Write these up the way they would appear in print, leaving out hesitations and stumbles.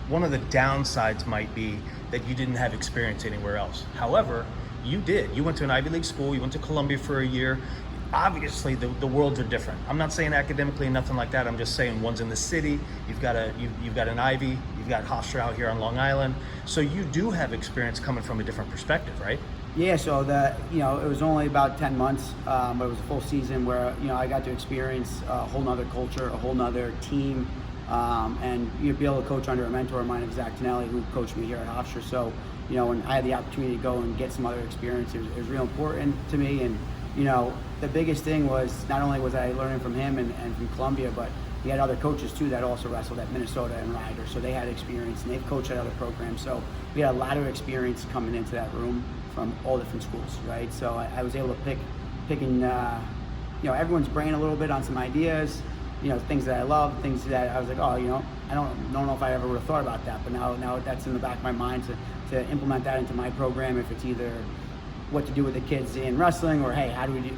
one of the downsides might be that you didn't have experience anywhere else. However, you did. You went to an Ivy League school, you went to Columbia for a year. Obviously, the worlds are different. I'm not saying academically, nothing like that. I'm just saying one's in the city, you've got an Ivy, you've got Hofstra out here on Long Island. So you do have experience coming from a different perspective, right? Yeah, so it was only about 10 months, but it was a full season where, I got to experience a whole nother culture, a whole nother team, and be able to coach under a mentor of mine, Zach Tonelli, who coached me here at Hofstra. So, when I had the opportunity to go and get some other experience, it was real important to me. And, the biggest thing was not only was I learning from him and from Columbia, but he had other coaches too that also wrestled at Minnesota and Ryder. So they had experience and they've coached at other programs. So we had a lot of experience coming into that room from all different schools, right? So I was able to pick in, everyone's brain a little bit on some ideas, things that I love, things that I was like, I don't know if I ever would have thought about that, but now that's in the back of my mind to implement that into my program. If it's either what to do with the kids in wrestling, or hey, how do we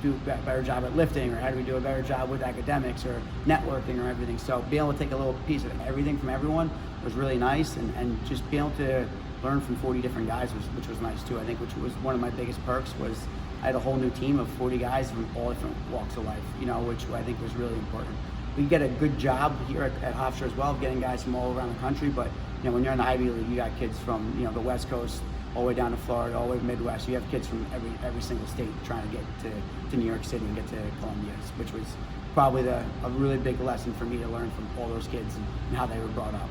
do a better job at lifting, or how do we do a better job with academics or networking or everything. So being able to take a little piece of everything from everyone was really nice, and just being able to learn from 40 different guys which was nice too. I think which was one of my biggest perks was I had a whole new team of 40 guys from all different walks of life, which I think was really important. We get a good job here at Hofstra as well of getting guys from all around the country, but when you're in the Ivy League, you got kids from the West Coast all the way down to Florida, all the way to Midwest. You have kids from every single state trying to get to New York City and get to Columbia, which was probably a really big lesson for me to learn from all those kids and how they were brought up.